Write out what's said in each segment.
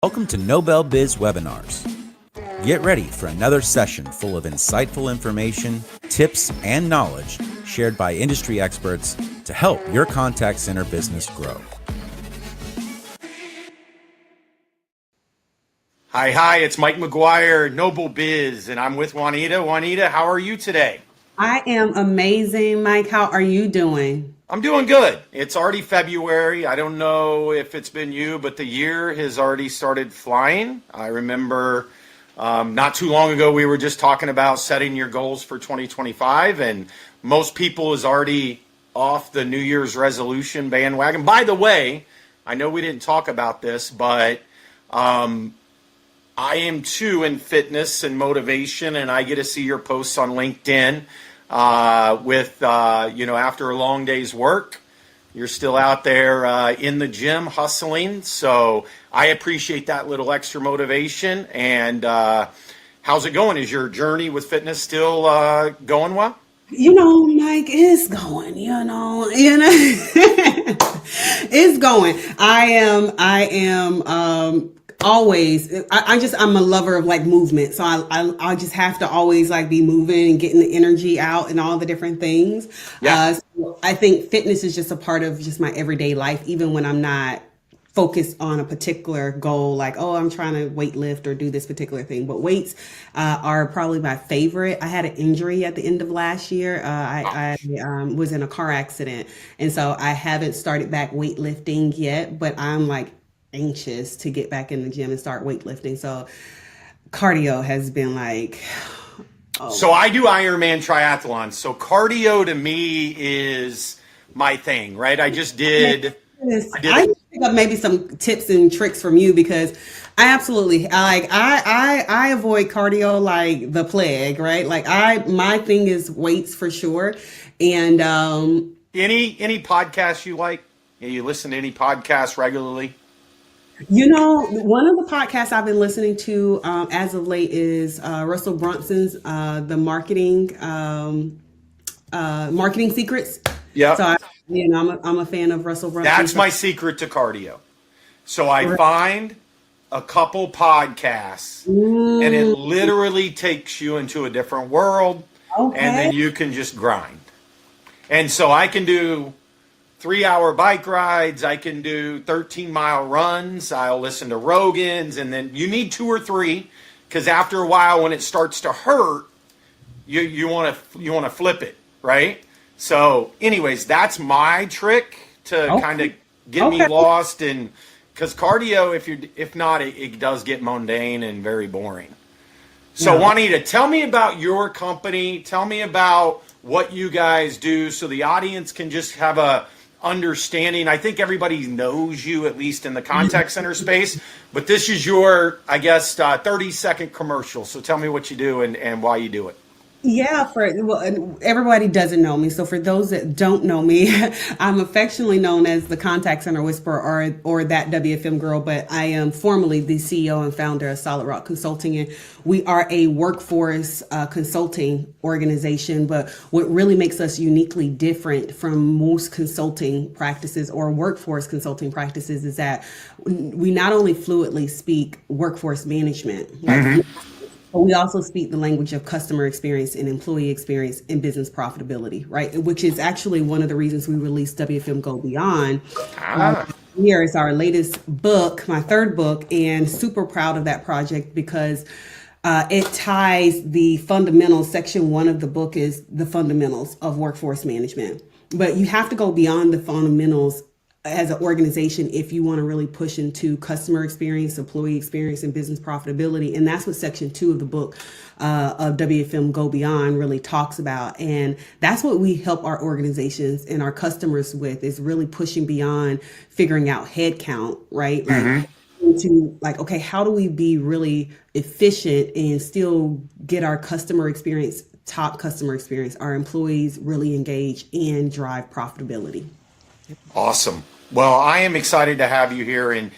Welcome to Nobel Biz Webinars. Get ready for another session full of insightful information, tips, and knowledge shared by industry experts to help your contact center business grow. Hi, it's Mike McGuire, Noble Biz, and I'm with Juanita. Juanita, how are you today? I am amazing, Mike. How are you doing? I'm doing good. It's already February. I don't know if it's been you, but the year has already started flying. I remember not too long ago, we were just talking about setting your goals for 2025, and most people is already off the New Year's resolution bandwagon. By the way, I know we didn't talk about this, but I am too in fitness and motivation, and I get to see your posts on LinkedIn after a long day's work. You're still out there in the gym hustling. So I appreciate that little extra motivation. And how's it going? Is your journey with fitness still going well? Mike, it's going, it's going. I am always, I'm a lover of like movement. So I just have to always like be moving and getting the energy out and all the different things. Yeah. So I think fitness is just a part of just my everyday life, even when I'm not focused on a particular goal, like, oh, I'm trying to weight lift or do this particular thing. But weights are probably my favorite. I had an injury at the end of last year. I was in a car accident. And so I haven't started back weightlifting yet, but I'm like anxious to get back in the gym and start weightlifting. So cardio has been like... So I do Ironman triathlons. So cardio to me is my thing, right? I just did... I pick up maybe some tips and tricks from you because I absolutely I avoid cardio like the plague, right? Like my thing is weights for sure. And any podcasts you like? You listen to any podcasts regularly? One of the podcasts I've been listening to as of late is Russell Brunson's the marketing secrets. Yeah. So I'm a fan of Russell Brunson. That's my secret to cardio. So I find a couple podcasts and it literally takes you into a different world. Okay. And then you can just grind. And so I can do 3-hour bike rides. I can do 13-mile runs. I'll listen to Rogan's, and then you need 2 or 3 because after a while when it starts to hurt, you want to flip it, right? So anyways, that's my trick to kind of get me lost, and because cardio, if not, it does get mundane and very boring. So Juanita, tell me about your company. Tell me about what you guys do so the audience can just have a understanding. I think everybody knows you, at least in the contact center space, but this is your, 30-second commercial. So tell me what you do and why you do it. Yeah, everybody doesn't know me. So for those that don't know me, I'm affectionately known as the Contact Center Whisperer or that WFM girl, but I am formally the CEO and founder of Solid Rock Consulting. And we are a workforce consulting organization. But what really makes us uniquely different from most consulting practices or workforce consulting practices is that we not only fluently speak workforce management, but we also speak the language of customer experience and employee experience and business profitability, right? Which is actually one of the reasons we released WFM Go Beyond. Here is our latest book, my 3rd book, and super proud of that project because it ties the fundamentals. Section 1 of the book is the fundamentals of workforce management. But you have to go beyond the fundamentals as an organization if you want to really push into customer experience, employee experience, and business profitability. And that's what section 2 of the book of WFM Go Beyond really talks about. And that's what we help our organizations and our customers with, is really pushing beyond figuring out headcount, right? Okay, how do we be really efficient and still get our customer experience, top customer experience, our employees really engaged and drive profitability? Awesome. Well, I am excited to have you here, and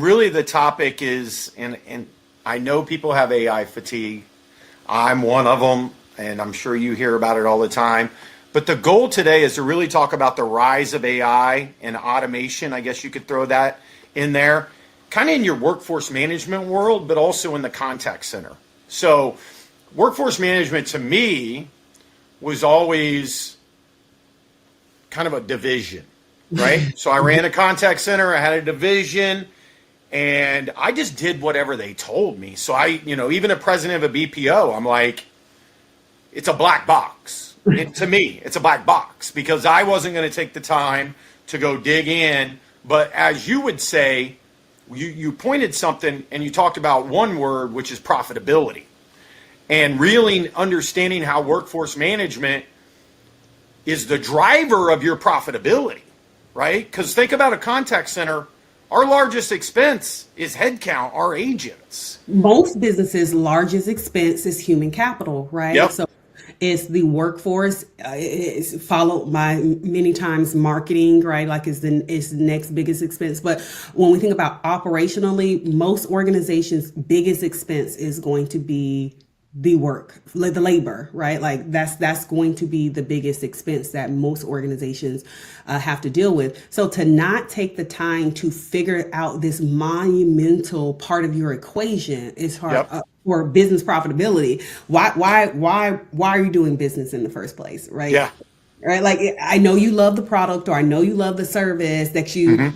really the topic is, and I know people have AI fatigue. I'm one of them, and I'm sure you hear about it all the time. But the goal today is to really talk about the rise of AI and automation. I guess you could throw that in there. kind of in your workforce management world, but also in the contact center. So workforce management to me was always kind of a division, right? So I ran a contact center, I had a division, and I just did whatever they told me. So even a president of a BPO, I'm like, it's a black box. To me, it's a black box because I wasn't going to take the time to go dig in. But as you would say, you pointed something and you talked about one word, which is profitability. And really understanding how workforce management is the driver of your profitability, right? Because think about a contact center. Our largest expense is headcount, our agents. Most businesses' largest expense is human capital, right? Yep. So it's the workforce. It's followed by many times marketing, right? Like it's the next biggest expense. But when we think about operationally, most organizations' biggest expense is going to be the work, like the labor, right? Like that's going to be the biggest expense that most organizations have to deal with. So to not take the time to figure out this monumental part of your equation is hard. Yep. For business profitability. Why are you doing business in the first place, right? Yeah. Right. Like I know you love the product or I know you love the service that you,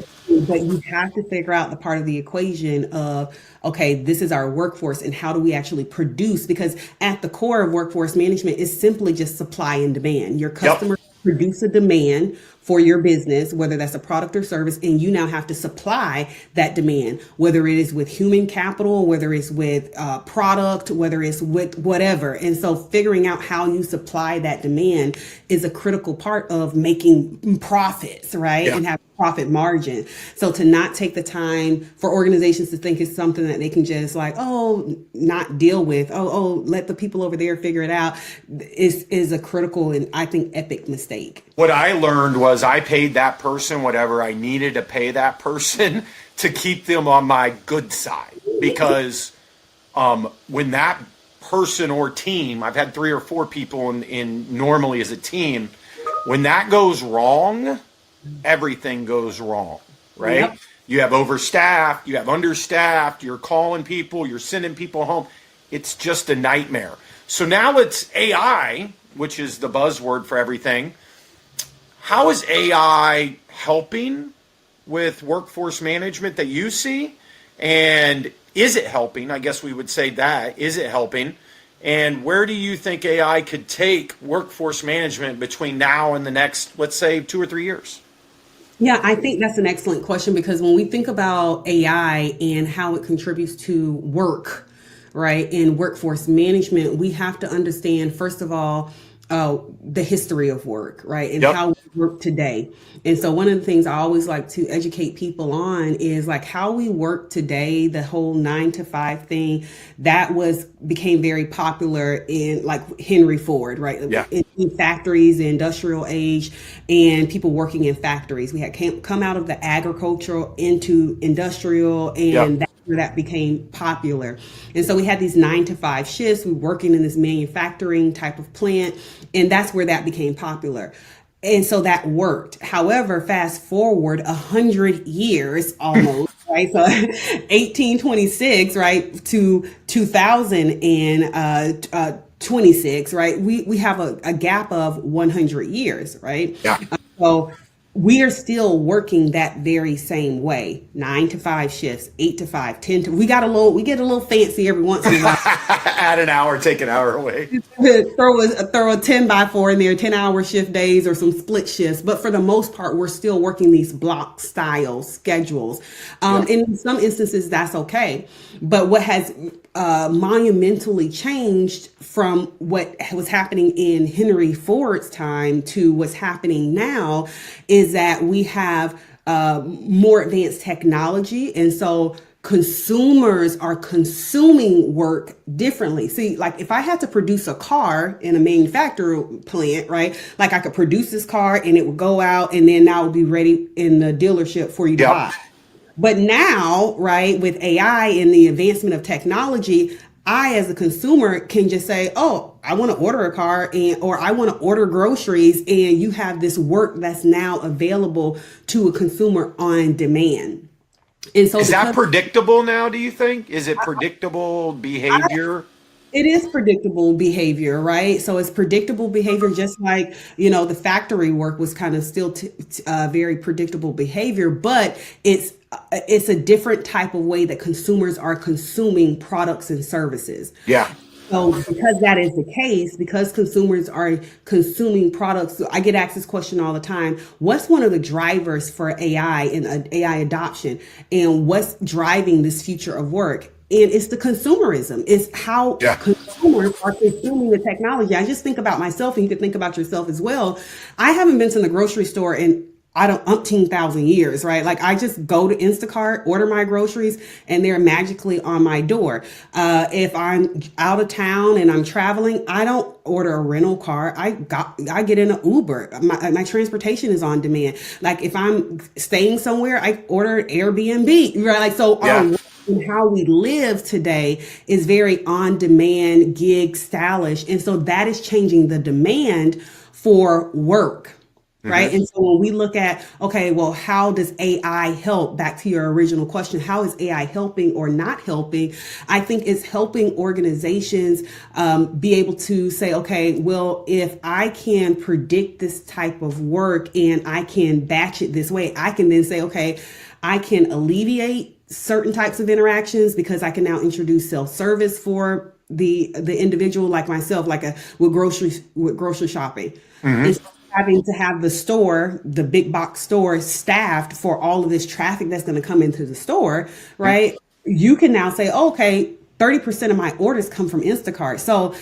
but you have to figure out the part of the equation of, okay, this is our workforce and how do we actually produce? Because at the core of workforce management is simply just supply and demand. Your customers produce a demand for your business, whether that's a product or service, and you now have to supply that demand, whether it is with human capital, whether it's with product, whether it's with whatever. And so figuring out how you supply that demand is a critical part of making profits, right? Yeah. And have profit margin. So to not take the time for organizations to think it's something that they can just like, not deal with, let the people over there figure it out is a critical and I think epic mistake. What I learned was I paid that person whatever I needed to pay that person to keep them on my good side. Because when that person or team, I've had 3 or 4 people in normally as a team, when that goes wrong, everything goes wrong, right? Yep. You have overstaffed, you have understaffed, you're calling people, you're sending people home. It's just a nightmare. So now it's AI, which is the buzzword for everything. How is AI helping with workforce management that you see? And is it helping? I guess we would say that. Is it helping? And where do you think AI could take workforce management between now and the next, let's say, 2 or 3 years? Yeah, I think that's an excellent question because when we think about AI and how it contributes to work, right, in workforce management, we have to understand, first of all, the history of work, right, and how we work today. And so one of the things I always like to educate people on is like how we work today, the whole 9 to 5 thing that became very popular in like Henry Ford, right? Yeah. In factories, the industrial age, and people working in factories. We had come out of the agricultural into industrial, and that's where that became popular. And so we had these 9 to 5 shifts. We were working in this manufacturing type of plant, and that's where that became popular. And so that worked. However, fast forward 100 years almost, right? So 1826, right, to 2026, right? We have a gap of 100 years, right? Yeah. So we are still working that very same way. 9 to 5 shifts, 8 to 5, 10 to, we get a little fancy every once in a while. Add an hour, take an hour away. throw a 10x4 in there, 10-hour shift days or some split shifts. But for the most part, we're still working these block style schedules. In some instances, that's okay. But what has monumentally changed from what was happening in Henry Ford's time to what's happening now is that we have more advanced technology. And so consumers are consuming work differently. See, like if I had to produce a car in a manufacturing plant, right? Like I could produce this car and it would go out and then now it would be ready in the dealership for you to buy. But now, right, with AI and the advancement of technology, I, as a consumer, can just say, oh, I want to order a car or I want to order groceries. And you have this work that's now available to a consumer on demand. And so Is that because predictable now, do you think? Is it predictable behavior? it is predictable behavior, right? So it's predictable behavior, just like, the factory work was kind of still very predictable behavior, but it's a different type of way that consumers are consuming products and services. Yeah. So because that is the case, because consumers are consuming products, so I get asked this question all the time. What's one of the drivers for AI and AI adoption? And what's driving this future of work? And it's the consumerism. It's how Yeah. consumers are consuming the technology. I just think about myself, and you could think about yourself as well. I haven't been to the grocery store in I don't umpteen thousand years, right? Like I just go to Instacart, order my groceries, and they're magically on my door. If I'm out of town and I'm traveling, I don't order a rental car. I get in an Uber. My transportation is on demand. Like if I'm staying somewhere, I order Airbnb, right? Like so. Yeah. And how we live today is very on demand, gig, stylish. And so that is changing the demand for work. Right. And so when we look at, okay, well, how does AI help? Back to your original question, how is AI helping or not helping? I think it's helping organizations be able to say, okay, well, if I can predict this type of work and I can batch it this way, I can then say, okay, I can alleviate certain types of interactions because I can now introduce self-service for the individual like myself, like with grocery shopping. Instead of having to have the big box store staffed for all of this traffic that's going to come into the store, right? You can now say, oh, okay, 30% of my orders come from Instacart. So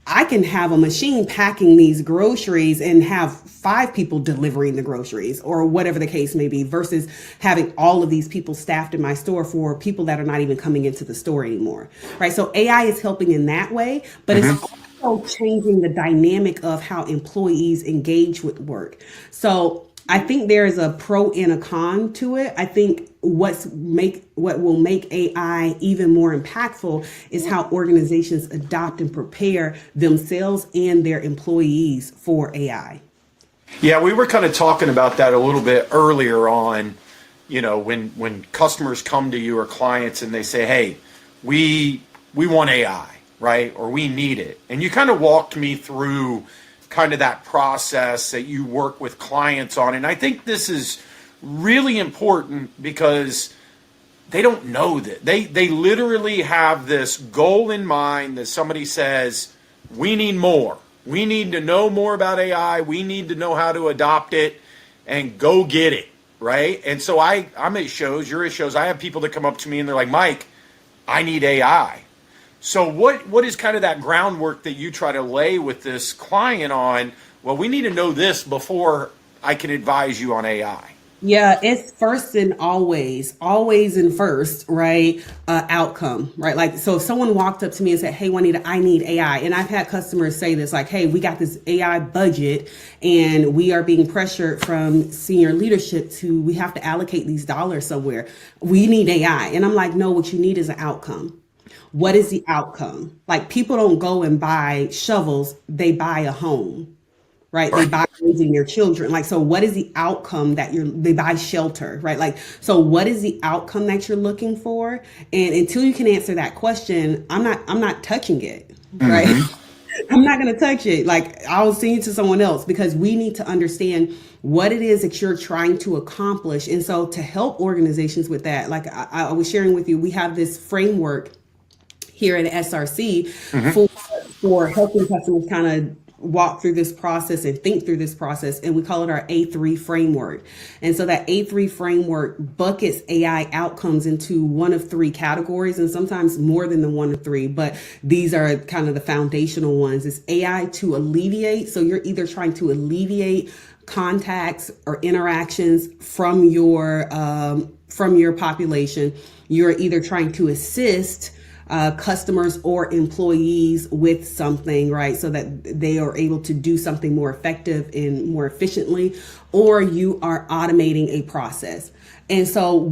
I can have a machine packing these groceries and have 5 people delivering the groceries or whatever the case may be versus having all of these people staffed in my store for people that are not even coming into the store anymore, right? So AI is helping in that way, but it's also changing the dynamic of how employees engage with work. So I think there's a pro and a con to it. I think what will make AI even more impactful is how organizations adopt and prepare themselves and their employees for AI. Yeah, we were kind of talking about that a little bit earlier on, when customers come to you or clients and they say, hey, we want AI, right? Or we need it. And you kind of walked me through kind of that process that you work with clients on. And I think this is really important because they don't know that. They literally have this goal in mind that somebody says, we need more. We need to know more about AI. We need to know how to adopt it and go get it, right? And so I'm at shows, you're at shows. I have people that come up to me and they're like, Mike, I need AI. So what is kind of that groundwork that you try to lay with this client on, well, we need to know this before I can advise you on AI? Yeah, it's first and always and first, right? Outcome, right? Like, so if someone walked up to me and said, hey, Juanita, I need AI. And I've had customers say this, like, hey, we got this AI budget and we are being pressured from senior leadership we have to allocate these dollars somewhere. We need AI. And I'm like, no, what you need is an outcome. What is the outcome? Like people don't go and buy shovels, they buy a home, right? They buy raising their children. Like, so what is the outcome they buy shelter, right? Like, so what is the outcome that you're looking for? And until you can answer that question, I'm not touching it, right? I'm not going to touch it. Like I'll send you to someone else because we need to understand what it is that you're trying to accomplish. And so to help organizations with that, like I was sharing with you, we have this framework here at SRC for helping customers kind of walk through this process and think through this process. And we call it our A3 framework. And so that A3 framework buckets AI outcomes into one of 3 categories and sometimes more than the one of 3. But these are kind of the foundational ones. It's AI to alleviate. So you're either trying to alleviate contacts or interactions from your population. You're either trying to assist customers or employees with something, right? So that they are able to do something more effective and more efficiently, or you are automating a process. And so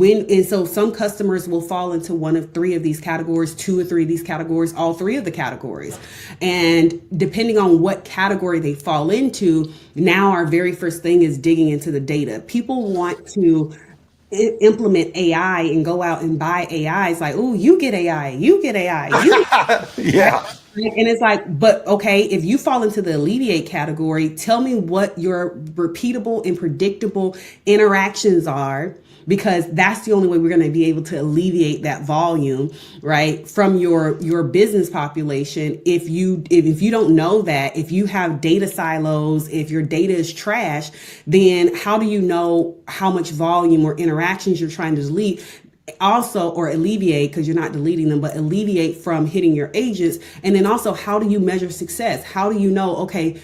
some customers will fall into one of 3 of these categories, 2 or 3 of these categories, all 3 of the categories. And depending on what category they fall into, now our very first thing is digging into the data. People want to implement AI and go out and buy AI. It's like, oh, you get AI, you get AI, you Yeah. and it's like, but okay, if you fall into the alleviate category, tell me what your repeatable and predictable interactions are, because that's the only way we're going to be able to alleviate that volume, right, from your business population. If you don't know that, if you have data silos, if your data is trash, then how do you know how much volume or interactions you're trying to delete? Also, or alleviate, because you're not deleting them, but alleviate from hitting your agents. And then also, how do you measure success? How do you know, okay,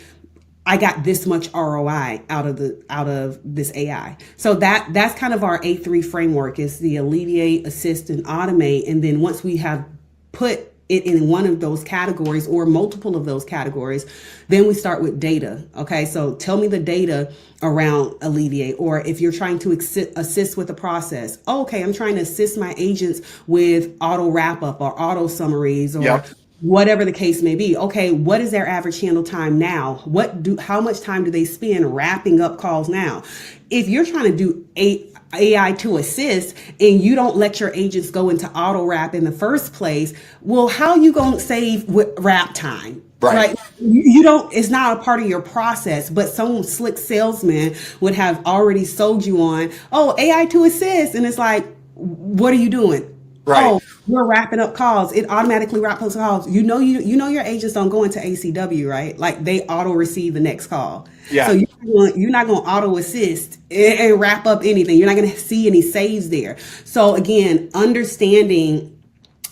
I got this much ROI out of this AI? So that's kind of our A3 framework, is the alleviate, assist, and automate. And then once we have put it in one of those categories or multiple of those categories, then we start with data. Okay, so tell me the data around alleviate. Or if you're trying to assist with the process, okay, I'm trying to assist my agents with auto wrap up or auto summaries, or Yep. whatever the case may be. Okay, what is their average handle time now? How much time do they spend wrapping up calls now? If you're trying to do AI to assist and you don't let your agents go into auto wrap in the first place, well, how you going to save with wrap time? Right. You don't, it's not a part of your process, but some slick salesman would have already sold you on, oh, AI to assist. And it's like, what are you doing? Right. Oh, you're wrapping up calls. It automatically wraps up calls. You know your agents don't go into ACW, right? Like they auto receive the next call. Yeah. So you're not going to auto assist and wrap up anything. You're not going to see any saves there. So again, understanding.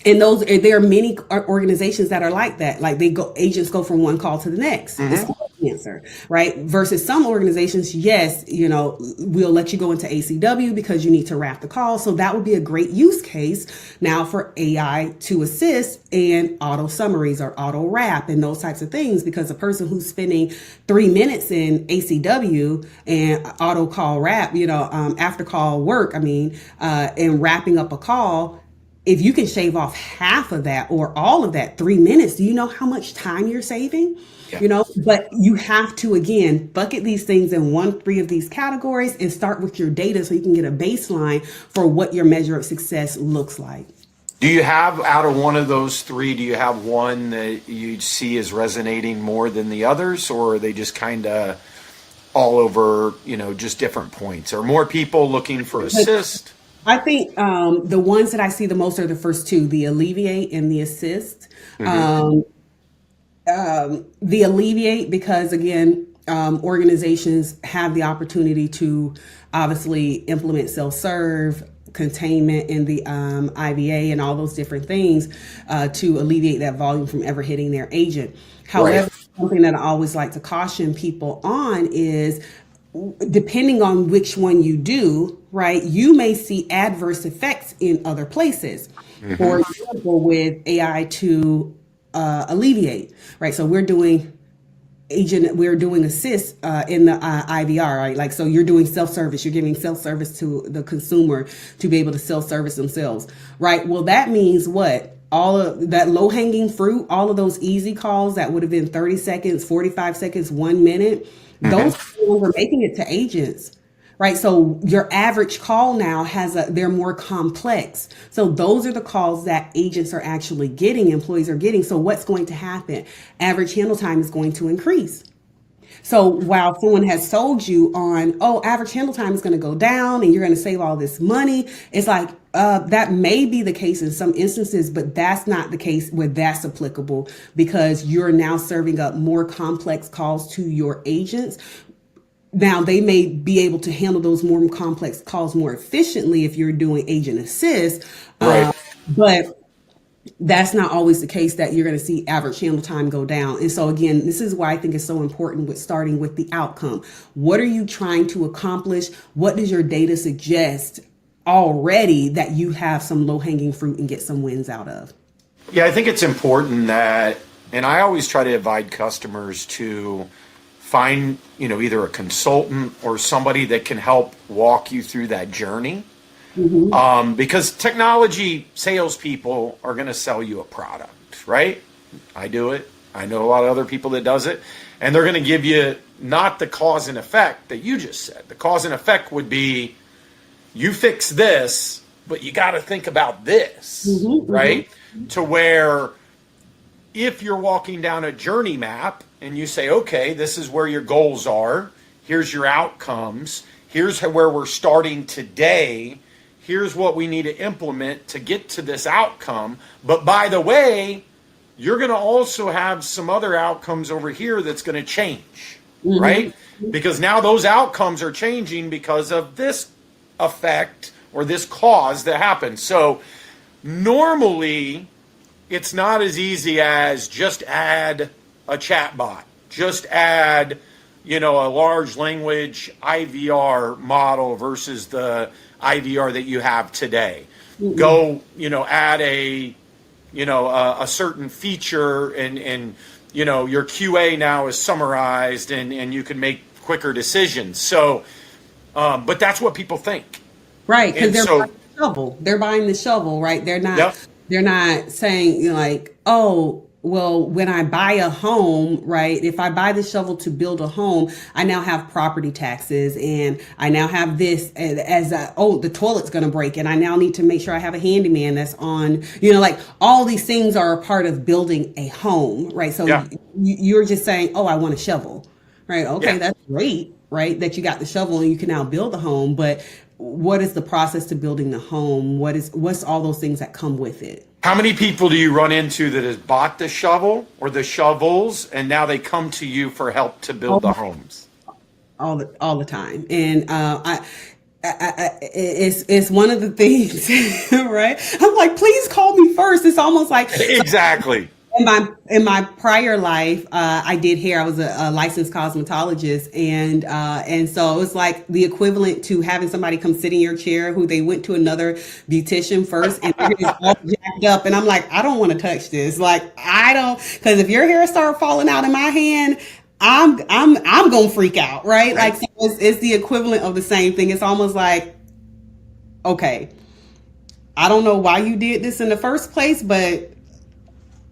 And there are many organizations that are like that. Like agents go from one call to the next. It's answer, right? Versus some organizations, yes, we'll let you go into ACW because you need to wrap the call. So that would be a great use case now for AI to assist and auto summaries or auto wrap and those types of things, because a person who's spending 3 minutes in ACW and auto call wrap, after call work, and wrapping up a call, if you can shave off half of that or all of that, 3 minutes, do you know how much time you're saving? Yeah. But you have to, again, bucket these things in 3 of these categories and start with your data so you can get a baseline for what your measure of success looks like. Do you have, out of one of those 3, do you have one that you see as resonating more than the others, or are they just kind of all over, just different points? Are more people looking for assist? I think the ones that I see the most are the first 2, the alleviate and the assist. The alleviate, because again, organizations have the opportunity to obviously implement self-serve, containment in the IVA and all those different things to alleviate that volume from ever hitting their agent. However, something that I always like to caution people on is, depending on which one you do, right, you may see adverse effects in other places. For example, with AI to alleviate, right? So we're doing assist in the IVR, right? Like, so you're doing self-service, you're giving self-service to the consumer to be able to self-service themselves, right? Well, that means what? All of that low-hanging fruit, all of those easy calls that would have been 30 seconds, 45 seconds, 1 minute, those are making it to agents, right? So your average call now they're more complex. So those are the calls that agents are actually getting, employees are getting. So what's going to happen? Average handle time is going to increase. So while someone has sold you on, oh, average handle time is going to go down and you're going to save all this money, it's like, that may be the case in some instances, but that's not the case where that's applicable, because you're now serving up more complex calls to your agents. Now, they may be able to handle those more complex calls more efficiently if you're doing agent assist, Right. but that's not always the case that you're going to see average handle time go down. And so again, this is why I think it's so important with starting with the outcome. What are you trying to accomplish? What does your data suggest already that you have some low-hanging fruit and get some wins out of? Yeah, I think it's important that, and I always try to invite customers to find, either a consultant or somebody that can help walk you through that journey. Because technology salespeople are going to sell you a product, right? I do it. I know a lot of other people that does it. And they're going to give you not the cause and effect that you just said. The cause and effect would be, you fix this, but you got to think about this, right? To where if you're walking down a journey map and you say, okay, this is where your goals are, here's your outcomes, here's where we're starting today, here's what we need to implement to get to this outcome. But by the way, you're going to also have some other outcomes over here that's going to change, right? Because now those outcomes are changing because of this effect or this cause that happened. So normally it's not as easy as just add a chat bot, just add, a large language IVR model versus the IVR that you have today. Go, add a certain feature and your QA now is summarized and you can make quicker decisions. So, but that's what people think. Right, because they're buying the shovel. They're buying the shovel, right? They're not. They're not saying like, oh, well, when I buy a home, right? If I buy the shovel to build a home, I now have property taxes, and I now have this the toilet's going to break, and I now need to make sure I have a handyman that's on. Like all these things are a part of building a home, right? So you're just saying, oh, I want a shovel, right? Okay, that's great, right? That you got the shovel and you can now build the home, but what is the process to building the home? What's all those things that come with it? How many people do you run into that has bought the shovel or the shovels and now they come to you for help to build the homes? All the time. And it's one of the things, right? I'm like, please call me first. It's almost like exactly. In my prior life, I did hair. I was a licensed cosmetologist, and so it was like the equivalent to having somebody come sit in your chair who they went to another beautician first, and it's all jacked up. And I'm like, I don't want to touch this. Like, I don't, because if your hair start falling out in my hand, I'm gonna freak out, right? Like, so it's the equivalent of the same thing. It's almost like, okay, I don't know why you did this in the first place, but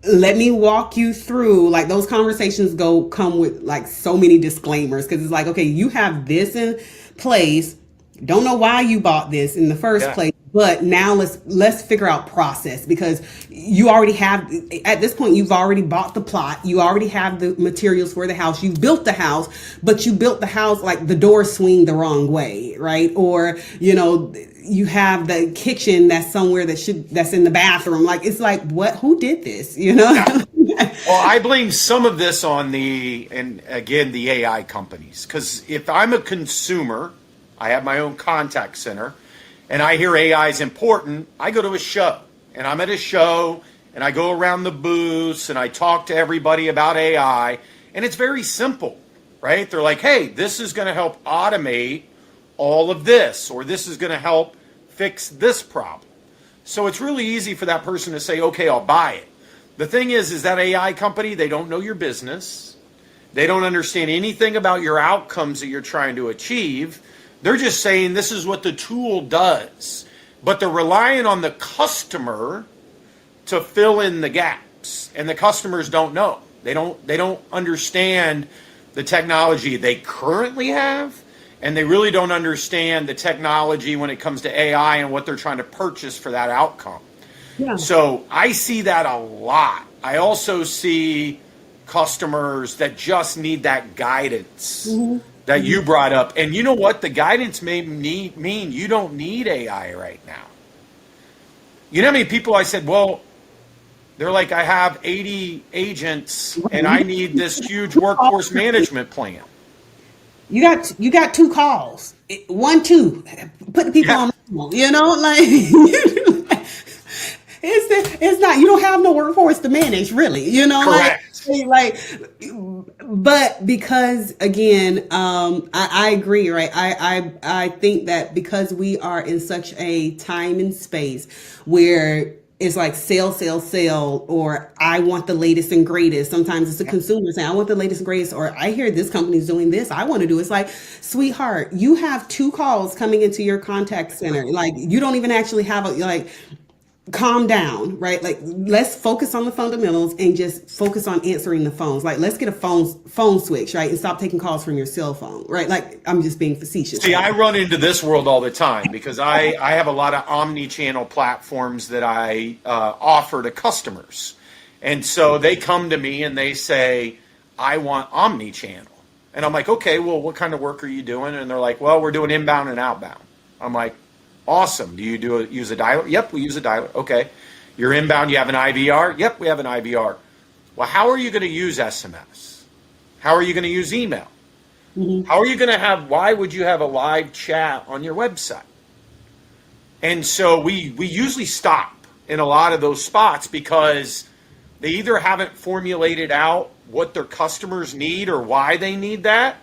let me walk you through. Like, those conversations come with like so many disclaimers, because it's like, okay, you have this in place, don't know why you bought this in the first place, but now let's figure out process, because you already have, at this point, you've already bought the plot, you already have the materials for the house, you built the house, but you built the house like the doors swing the wrong way, right? Or you have the kitchen that's somewhere that's in the bathroom. Like, it's like, who did this? Well, I blame some of this on the AI companies, because if I'm a consumer, I have my own contact center, and I hear AI is important, I go to a show, and I'm at a show, and I go around the booths, and I talk to everybody about AI, and it's very simple, right? They're like, hey, this is going to help automate all of this, or this is going to help fix this problem. So it's really easy for that person to say, okay, I'll buy it. The thing is that AI company, they don't know your business. They don't understand anything about your outcomes that you're trying to achieve. They're just saying this is what the tool does, but they're relying on the customer to fill in the gaps, and the customers don't know. They don't understand the technology they currently have, and they really don't understand the technology when it comes to AI and what they're trying to purchase for that outcome. Yeah. So I see that a lot. I also see customers that just need that guidance that you brought up. And you know what? The guidance may mean you don't need AI right now. You know how many people I said, well, they're like, I have 80 agents and I need this huge workforce management plan. You got 2 calls. 1, 2. Put the people on, like it's not, you don't have no workforce to manage, really, Correct. like, but because again, I agree, right? I think that because we are in such a time and space where it's like sell, or I want the latest and greatest. Sometimes it's a consumer saying, I want the latest and greatest, or I hear this company's doing this, I want to do it. It's like, sweetheart, you have 2 calls coming into your contact center. Like, you don't even actually have calm down, right? Like, let's focus on the fundamentals and just focus on answering the phones. Like, let's get a phone switch, right? And stop taking calls from your cell phone, right? Like, I'm just being facetious. See, I run into this world all the time because I have a lot of omni-channel platforms that I offer to customers. And so they come to me and they say, I want omni-channel. And I'm like, okay, well, what kind of work are you doing? And they're like, well, we're doing inbound and outbound. I'm like, awesome. Do you use a dialer? Yep, we use a dialer. Okay. You're inbound, you have an IVR? Yep, we have an IVR. Well, how are you going to use SMS? How are you going to use email? How are you going to why would you have a live chat on your website? And so we usually stop in a lot of those spots because they either haven't formulated out what their customers need or why they need that,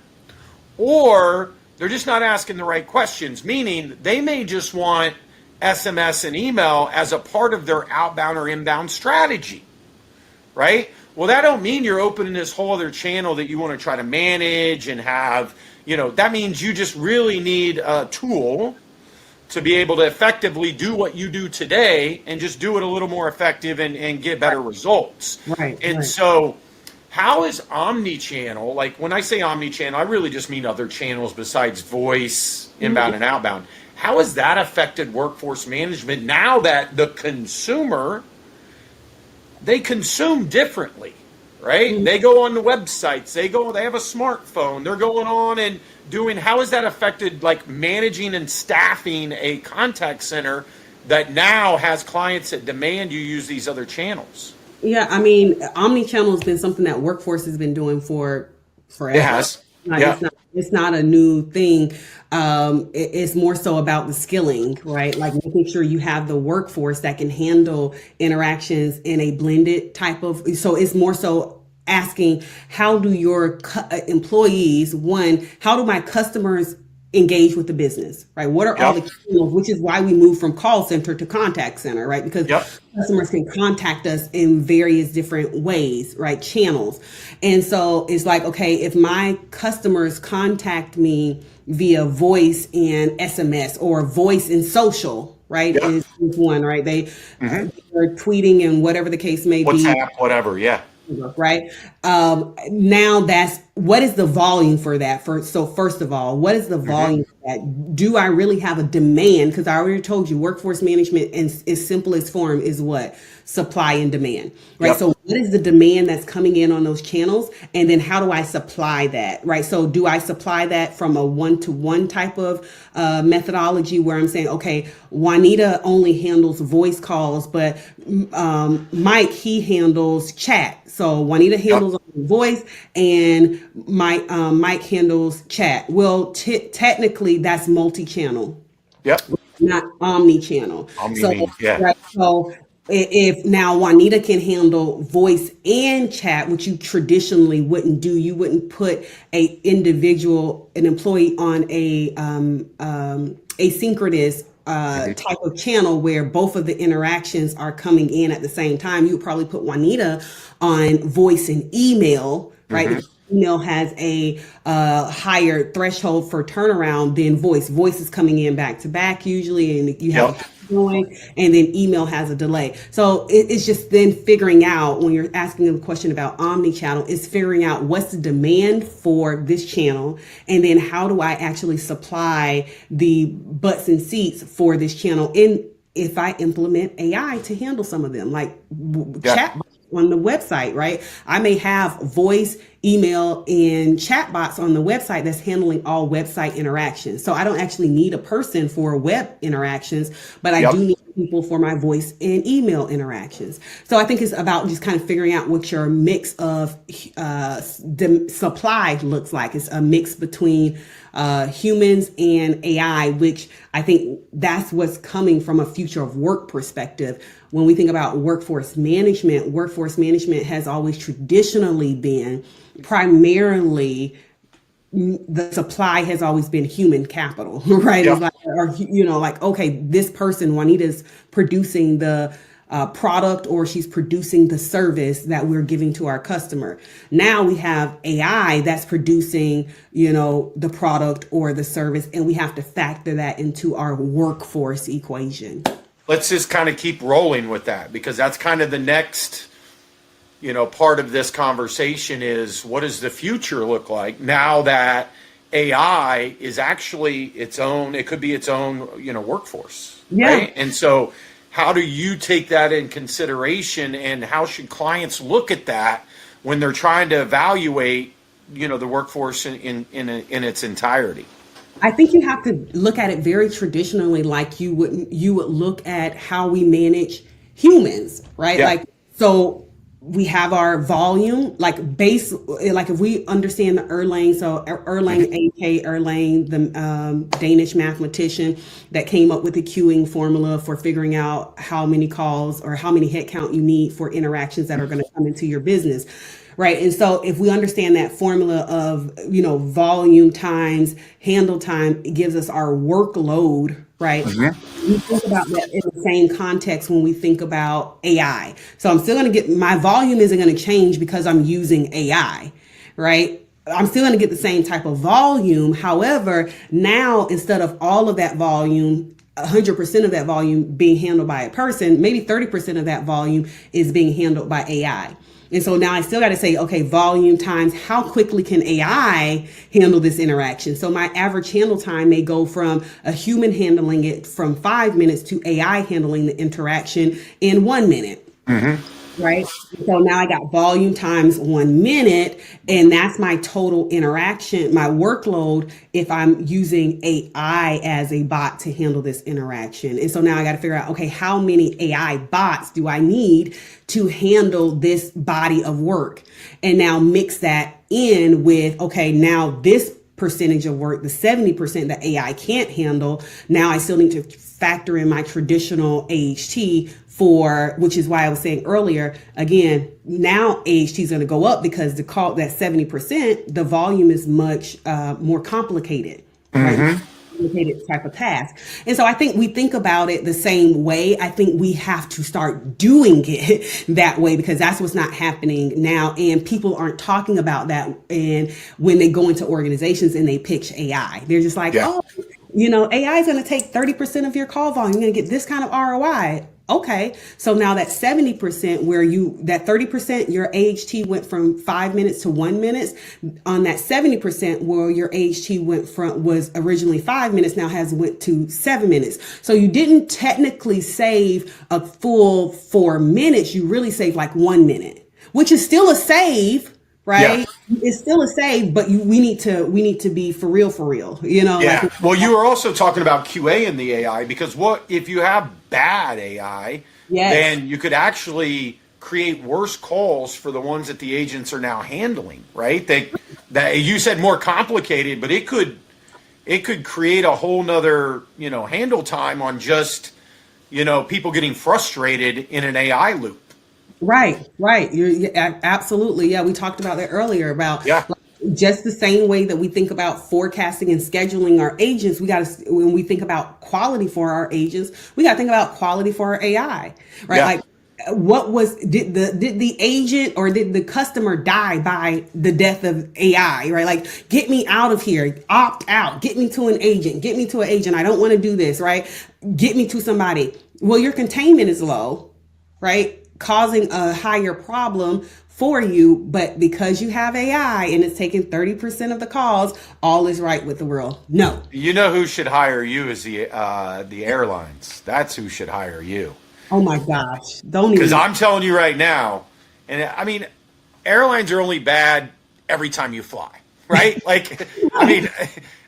or they're just not asking the right questions, meaning they may just want SMS and email as a part of their outbound or inbound strategy, right? Well, that don't mean you're opening this whole other channel that you want to try to manage and have, that means you just really need a tool to be able to effectively do what you do today and just do it a little more effective and get better results. Right. And so how is omni-channel, like when I say omni-channel, I really just mean other channels besides voice, inbound and outbound. How has that affected workforce management now that the consumer, they consume differently, right? They go on the websites, they have a smartphone, they're going on and doing, how has that affected like managing and staffing a contact center that now has clients that demand you use these other channels? Yeah, I mean, omni-channel has been something that workforce has been doing forever. It has. It's not a new thing. It's more so about the skilling, right? Like making sure you have the workforce that can handle interactions in a blended type of. So it's more so asking, how do your employees, how do my customers engage with the business, right? What are all the channels, which is why we moved from call center to contact center, right? Because customers can contact us in various different ways, right? Channels. And so it's like, okay, if my customers contact me via voice and SMS or voice and social, right? Is one, right? They are tweeting and whatever the case may be. WhatsApp, whatever, right? Now what is the volume for that? So first of all, what is the volume for that? Do I really have a demand? Because I already told you workforce management in its simplest form is what? Supply and demand, right? So what is the demand that's coming in on those channels? And then how do I supply that, right? So do I supply that from a one-to-one type of methodology where I'm saying, okay, Juanita only handles voice calls, but Mike, he handles chat. So Juanita handles voice and Mike handles chat. Well, technically that's multi-channel. Not omni-channel. Right, so if now Juanita can handle voice and chat, which you traditionally wouldn't do, you wouldn't put an employee on a asynchronous type of channel where both of the interactions are coming in at the same time. You would probably put Juanita on voice and email, right? Because email has a higher threshold for turnaround than voice. Voice is coming in back to back usually, and you have going, and then email has a delay. So it's just then figuring out, when you're asking them a question about omni-channel, is figuring out what's the demand for this channel, and then how do I actually supply the butts and seats for this channel, and if I implement AI to handle some of them, like chat on the website, right? I may have voice, email, and chatbots on the website that's handling all website interactions. So I don't actually need a person for web interactions, but I do need people for my voice and email interactions. So I think it's about just kind of figuring out what your mix of supply looks like. It's a mix between humans and AI, which I think that's what's coming from a future of work perspective. When we think about workforce management has always traditionally been primarily, the supply has always been human capital, right? It's like, okay, this person, Juanita's producing the product, or she's producing the service that we're giving to our customer. Now we have AI that's producing, the product or the service, and we have to factor that into our workforce equation. let's just kind of keep rolling with that, because that's kind of the next, part of this conversation is, what does the future look like now that AI is actually its own, it could be its own, workforce. Yeah. Right? And so how do you take that in consideration, and how should clients look at that when they're trying to evaluate, the workforce in its entirety? I think you have to look at it very traditionally, like you would look at how we manage humans, right? Yeah. Like, so we have our volume, like base, like if we understand the Erlang, so Erlang, A.K. Erlang, the Danish mathematician that came up with the queuing formula for figuring out how many calls or how many headcount you need for interactions that are going to come into your business. Right. And so if we understand that formula of, volume times handle time, it gives us our workload, right? We think about that in the same context when we think about AI. So I'm still going to get, my volume isn't going to change because I'm using AI, right? I'm still going to get the same type of volume. However, now instead of all of that volume, 100% of that volume being handled by a person, maybe 30% of that volume is being handled by AI. And so now I still got to say, okay, volume times how quickly can AI handle this interaction? So my average handle time may go from a human handling it from 5 minutes to AI handling the interaction in 1 minute. Right. So now I got volume times 1 minute, and that's my total interaction, my workload, if I'm using AI as a bot to handle this interaction. And so now I got to figure out, okay, how many AI bots do I need to handle this body of work? And now mix that in with, okay, now this percentage of work, the 70% that AI can't handle, now I still need to factor in my traditional AHT for, which is why I was saying earlier, again, now AHT is going to go up because the call, that 70%, the volume is much more complicated, right? Complicated type of task. And so I think we think about it the same way. I think we have to start doing it that way, because that's what's not happening now. And people aren't talking about that. And when they go into organizations and they pitch AI, they're just like, oh, AI is going to take 30% of your call volume. You're going to get this kind of ROI. Okay. So now that 70% where that 30%, your AHT went from 5 minutes to 1 minute. On that 70% where your AHT was originally 5 minutes, now has went to 7 minutes. So you didn't technically save a full 4 minutes. You really saved like 1 minute, which is still a save. Right. Yeah. It's still a save, but we need to be for real, Yeah. Well, you were also talking about QA in the AI, because what if you have bad AI, then you could actually create worse calls for the ones that the agents are now handling, right? That you said more complicated, but it could create a whole nother, handle time on just, people getting frustrated in an AI loop. Right. You're absolutely. Yeah. We talked about that earlier about just the same way that we think about forecasting and scheduling our agents. When we think about quality for our agents, we got to think about quality for our AI, right? Yeah. Like did the agent or did the customer die by the death of AI, right? Like, get me out of here, opt out, get me to an agent, I don't want to do this, right? Get me to somebody. Well, your containment is low, right? Causing a higher problem for you, but because you have AI and it's taking 30% of the calls, all is right with the world. No. You know who should hire you is the airlines. That's who should hire you. Oh my gosh. Don't even. Because I'm telling you right now, and I mean, airlines are only bad every time you fly, right? Like,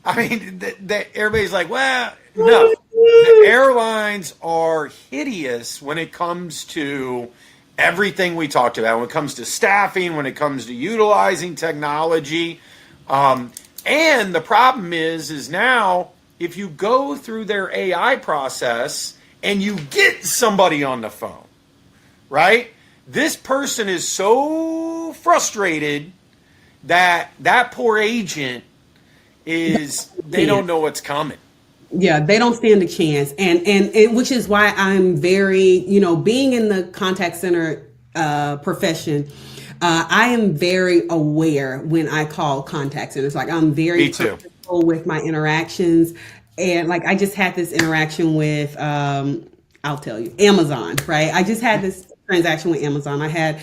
everybody's like, well, no. The airlines are hideous when it comes to everything we talked about, when it comes to staffing, when it comes to utilizing technology. And the problem is now if you go through their AI process and you get somebody on the phone, right? This person is so frustrated that poor agent they don't know what's coming. Yeah, they don't stand a chance. And which is why I'm very, being in the contact center profession, I am very aware when I call contact centers. Like, I'm very comfortable with my interactions. And like, I just had this interaction with I'll tell you, Amazon, right? I just had this transaction with Amazon. I had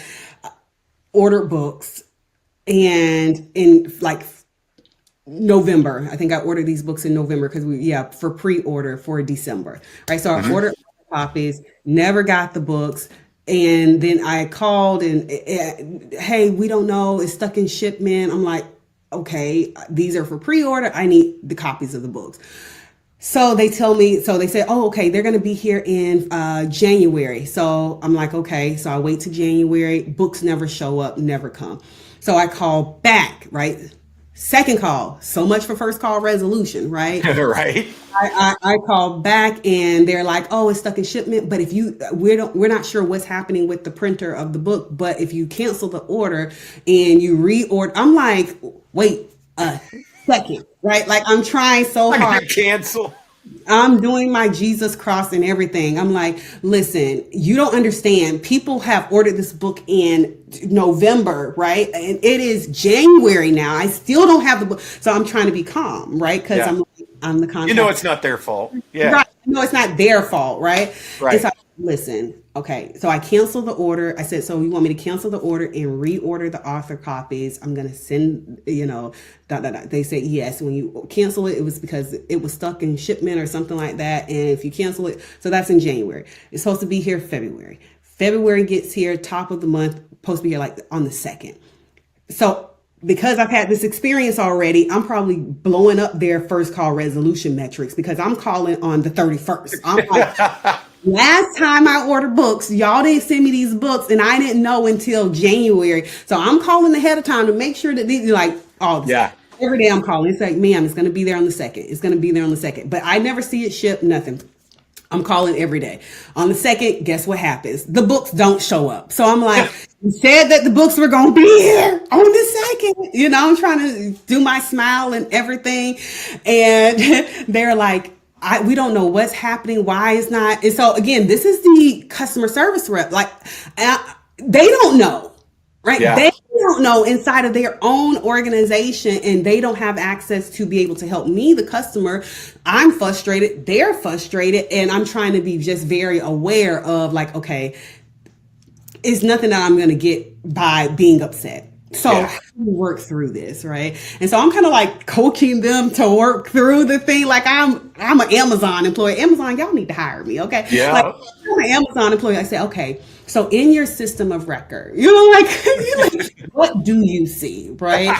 ordered books, and in like November, I think I ordered these books in November because for pre-order for December, right? So I ordered copies, never got the books. And then I called and, hey, we don't know, it's stuck in shipment. I'm like, okay, these are for pre-order. I need the copies of the books. So they say, oh, okay, they're going to be here in January. So I'm like, okay. So I wait till January. Books never show up, never come. So I call back, right? Second call. So much for first call resolution, right? Right. I call back and they're like, oh, it's stuck in shipment. But we're not sure what's happening with the printer of the book. But if you cancel the order and you reorder, I'm like, wait a second, right? Like I'm trying so hard. Cancel. I'm doing my Jesus cross and everything. I'm like, listen, you don't understand. People have ordered this book in November, right? And it is January now. I still don't have the book. So I'm trying to be calm, right? Because I'm the contact. You know, it's not their fault. Yeah. Right. No, it's not their fault, right? Right. And so, listen, okay. So I canceled the order. I said, so you want me to cancel the order and reorder the author copies? I'm going to send, They said yes. When you cancel it, it was because it was stuck in shipment or something like that. And if you cancel it, so that's in January. It's supposed to be here February. February gets here, top of the month, supposed to be here like on the 2nd. So because I've had this experience already, I'm probably blowing up their first call resolution metrics because I'm calling on the 31st. I'm like, last time I ordered books, y'all didn't send me these books and I didn't know until January. So I'm calling ahead of time to make sure that these every day I'm calling. It's like, ma'am, it's going to be there on the 2nd. It's going to be there on the 2nd. But I never see it shipped, nothing. I'm calling every day. On the 2nd, guess what happens? The books don't show up. So I'm like, you said that the books were going to be here on the 2nd. I'm trying to do my smile and everything. And they're like, we don't know what's happening, why it's not. And so again, this is the customer service rep. Like, they don't know, right? Yeah. They don't know inside of their own organization, and they don't have access to be able to help me, the customer. I'm frustrated. They're frustrated. And I'm trying to be just very aware of like, okay, it's nothing that I'm going to get by being upset. So how do we work through this, right? And so I'm kind of like coaching them to work through the thing. Like I'm an Amazon employee. Amazon, y'all need to hire me, okay? Yeah. Like I'm an Amazon employee. I say, okay, so in your system of record, you're like, what do you see, right?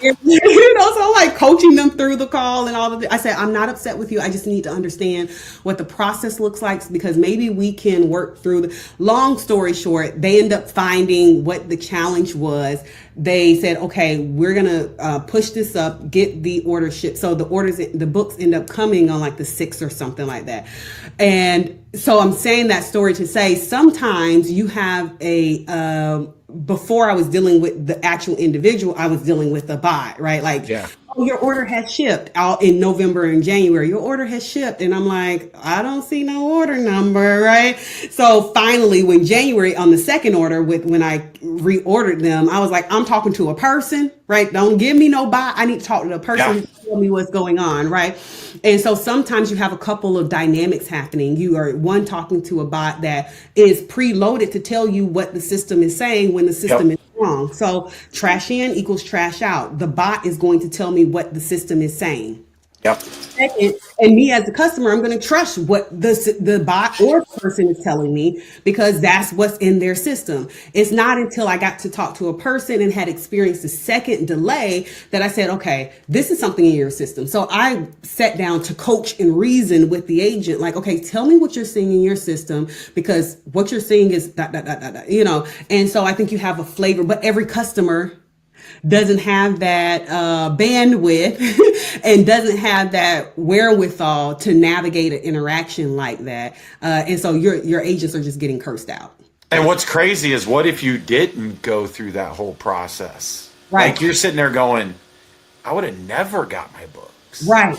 So I'm like coaching them through the call and all of it. I said, I'm not upset with you. I just need to understand what the process looks like because maybe we can work through long story short, they end up finding what the challenge was. They said, okay, we're going to push this up, get the order shipped. So the books end up coming on like the 6th or something like that. And so I'm saying that story to say sometimes you have before I was dealing with the actual individual, I was dealing with the bot, right? Like, oh, your order has shipped out in November and January. Your order has shipped. And I'm like, I don't see no order number, right? So finally, when January on the 2nd order when I reordered them, I was like, I'm talking to a person, right? Don't give me no bot. I need to talk to the person to tell me what's going on, right? And so sometimes you have a couple of dynamics happening. You are talking to a bot that is preloaded to tell you what the system is saying when the system is wrong. So trash in equals trash out. The bot is going to tell me what the system is saying. Yep. Second, and me as a customer, I'm going to trust what the bot or person is telling me because that's what's in their system. It's not until I got to talk to a person and had experienced a second delay that I said, okay, this is something in your system. So I sat down to coach and reason with the agent, like, okay, tell me what you're seeing in your system because what you're seeing is And so I think you have a flavor, but every customer doesn't have that bandwidth and doesn't have that wherewithal to navigate an interaction like that. And so your agents are just getting cursed out. And what's crazy is what if you didn't go through that whole process? Right. Like you're sitting there going, I would have never got my books. Right.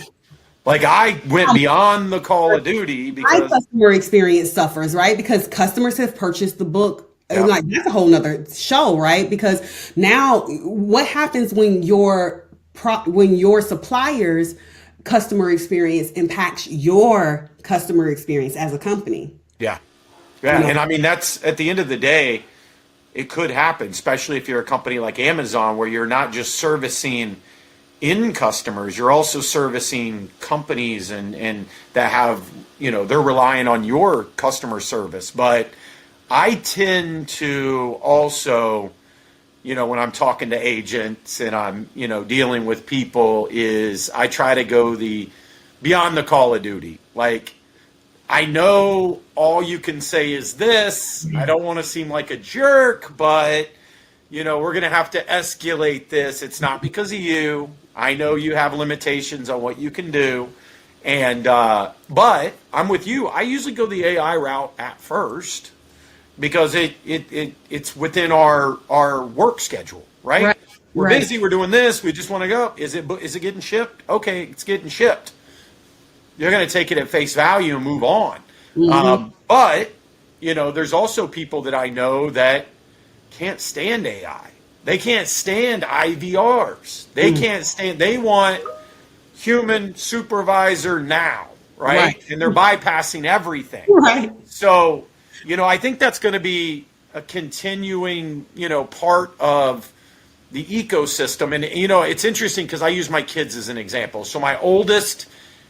Like I went beyond the Call of Duty because my customer experience suffers, right? Because customers have purchased the book. And like that's a whole nother show, right? Because now what happens when your supplier's customer experience impacts your customer experience as a company? Yeah. Yeah. You know, And I mean, that's at the end of the day, it could happen, especially if you're a company like Amazon, where you're not just servicing in customers, you're also servicing companies and that have, they're relying on your customer service. But I tend to also, when I'm talking to agents and I'm, dealing with people, is I try to go the beyond the call of duty. Like, I know all you can say is this. I don't want to seem like a jerk, but we're going to have to escalate this. It's not because of you. I know you have limitations on what you can do. And, but I'm with you. I usually go the AI route at first because it's within our work schedule, right? right, We're right. busy. We're doing this. We just want to go. Is it getting shipped? Okay, it's getting shipped. You're going to take it at face value and move on. But, there's also people that I know that can't stand AI. They can't stand IVRs. They can't stand, they want human supervisor now, right? Right. And they're bypassing everything. Right. So, I think that's going to be a continuing, part of the ecosystem. And, it's interesting because I use my kids as an example. So my oldest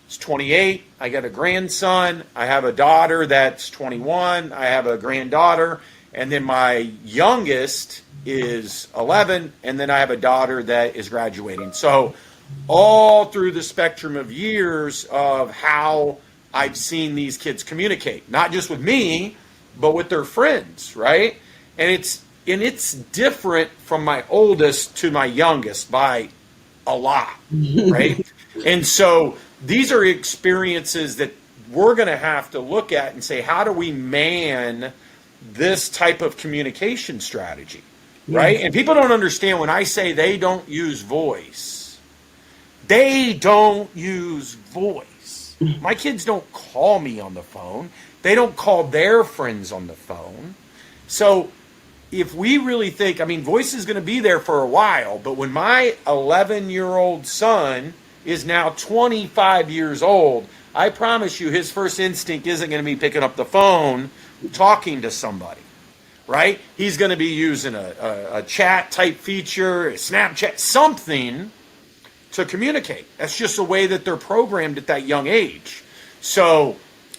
is 28. I got a grandson. I have a daughter that's 21. I have a granddaughter. And then my youngest is 11. And then I have a daughter that is graduating. So all through the spectrum of years of how I've seen these kids communicate, not just with me, but with their friends, right? And it's different from my oldest to my youngest by a lot, right? And so these are experiences that we're going to have to look at and say, how do we man this type of communication strategy, right? And people don't understand when I say they don't use voice. They don't use voice. My kids don't call me on the phone. They don't call their friends on the phone. So if we really think, voice is going to be there for a while, but when my 11-year-old son is now 25 years old, I promise you his first instinct isn't going to be picking up the phone, talking to somebody, right? He's going to be using a chat type feature, a Snapchat, something to communicate. That's just the way that they're programmed at that young age. So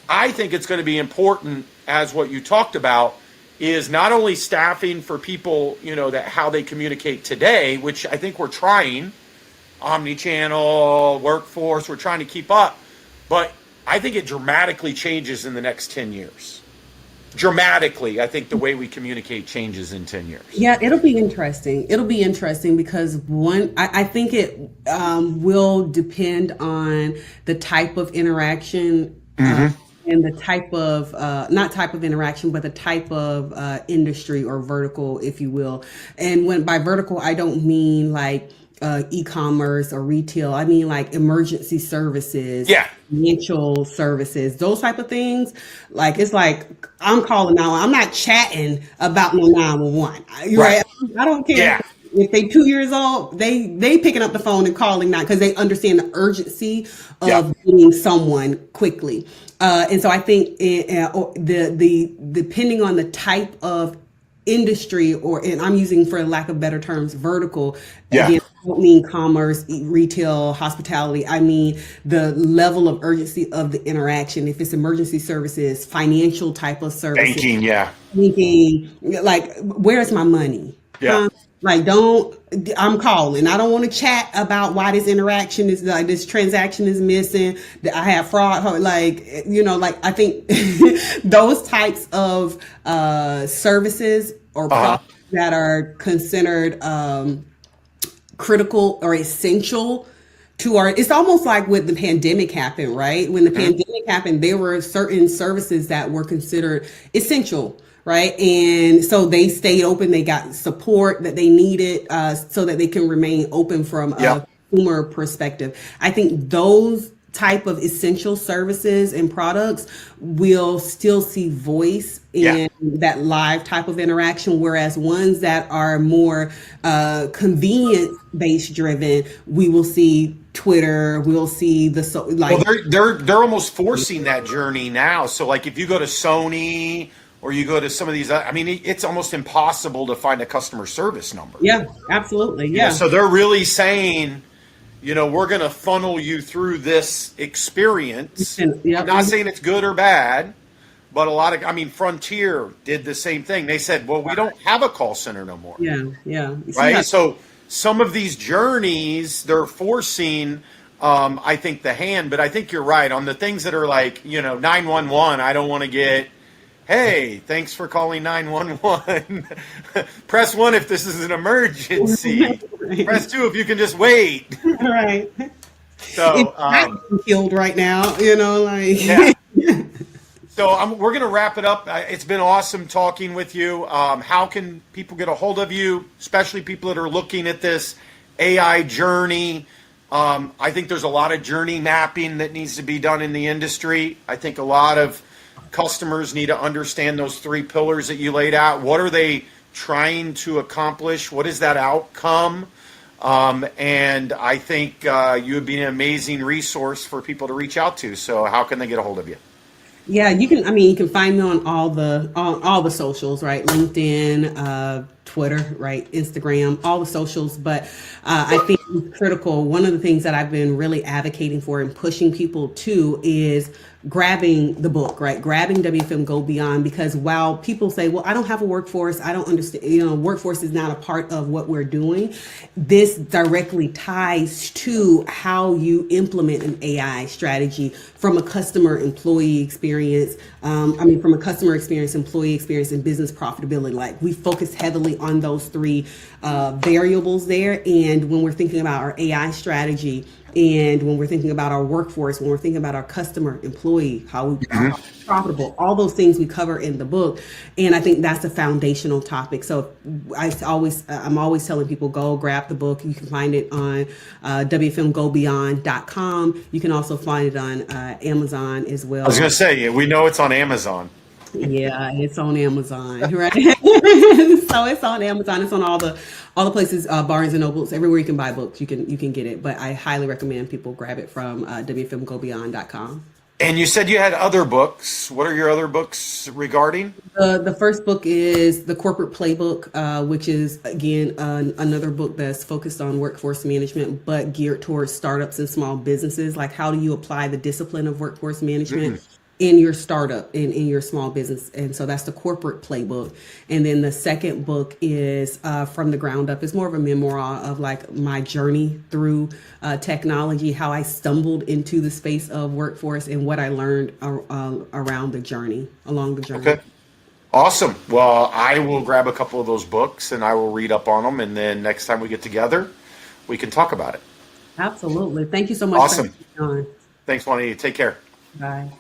I think it's going to be important, as what you talked about, is not only staffing for people, that how they communicate today, which I think we're trying, omni-channel, workforce, we're trying to keep up, but I think it dramatically changes in the next 10 years. Dramatically, I think the way we communicate changes in 10 years. Yeah, it'll be interesting. It'll be interesting because I think it will depend on the type of interaction and the type of, not type of interaction, but the type of industry or vertical, if you will. And by vertical, I don't mean like e-commerce or retail. I mean like emergency services, financial services, those type of things. Like, it's like, I'm calling now. I'm not chatting about no 911. Right? I don't care. Yeah. If they 2 years old, they picking up the phone and calling now because they understand the urgency of getting someone quickly. And so I think the depending on the type of industry, and I'm using, for lack of better terms, vertical. Again, I don't mean commerce, retail, hospitality. I mean the level of urgency of the interaction. If it's emergency services, financial type of services, banking, like, where's my money? Like, I'm calling. I don't want to chat about why this interaction is like, this transaction is missing, that I have fraud. Like, I think those types of services or products that are considered critical or essential to it's almost like when the pandemic happened, right? When the pandemic happened, there were certain services that were considered essential, right? And so they stayed open. They got support that they needed so that they can remain open from a consumer perspective. I think those type of essential services and products will still see voice in that live type of interaction, whereas ones that are more convenience based driven, we will see Twitter. We'll see the Well, they're almost forcing that journey now. So like if you go to Sony or you go to some of these, I mean, it's almost impossible to find a customer service number. Yeah, absolutely. Yeah. So they're really saying, we're going to funnel you through this experience. Yeah. I'm not saying it's good or bad, but Frontier did the same thing. They said, well, we don't have a call center no more. Yeah. Yeah. Right. So some of these journeys, they're forcing, I think, the hand, but I think you're right on the things that are like, 911. I don't want to get, hey, thanks for calling 911. Press 1 if this is an emergency. Right. Press 2 if you can just wait. Right. So I'm killed right now, yeah. So we're going to wrap it up. It's been awesome talking with you. How can people get a hold of you, especially people that are looking at this AI journey? I think there's a lot of journey mapping that needs to be done in the industry. I think a lot of customers need to understand those 3 pillars that you laid out. What are they trying to accomplish? What is that outcome? And I think you would be an amazing resource for people to reach out to. So how can they get a hold of you? Yeah, you can find me on all the socials, right? LinkedIn, Twitter, right? Instagram, all the socials. But I think it's critical. One of the things that I've been really advocating for and pushing people to is grabbing the book, right? Grabbing WFM Go Beyond, because while people say, well, I don't have a workforce, I don't understand, workforce is not a part of what we're doing. This directly ties to how you implement an AI strategy from a customer employee experience. From a customer experience, employee experience, and business profitability. Like we focus heavily on those 3 variables there. And when we're thinking about our AI strategy, and when we're thinking about our workforce, when we're thinking about our customer, employee, how we are profitable, all those things we cover in the book. And I think that's a foundational topic. So I'm always telling people, go grab the book. You can find it on WFMGoBeyond.com. You can also find it on Amazon as well. I was going to say, we know it's on Amazon. Yeah, it's on Amazon, right? So it's on Amazon. It's on all the places, Barnes and Nobles, everywhere you can buy books. You can get it. But I highly recommend people grab it from WFMGoBeyond.com. And you said you had other books. What are your other books regarding? The first book is The Corporate Playbook, which is, again, another book that's focused on workforce management, but geared towards startups and small businesses. Like, how do you apply the discipline of workforce management in your startup, in your small business? And so that's The Corporate Playbook. And then the second book is From the Ground Up. It's more of a memoir of like my journey through technology, how I stumbled into the space of workforce and what I learned along the journey. Okay. Awesome. Well, I will grab a couple of those books and I will read up on them. And then next time we get together, we can talk about it. Absolutely. Thank you so much. Awesome. For having me on. Thanks, Juanita. Take care. Bye.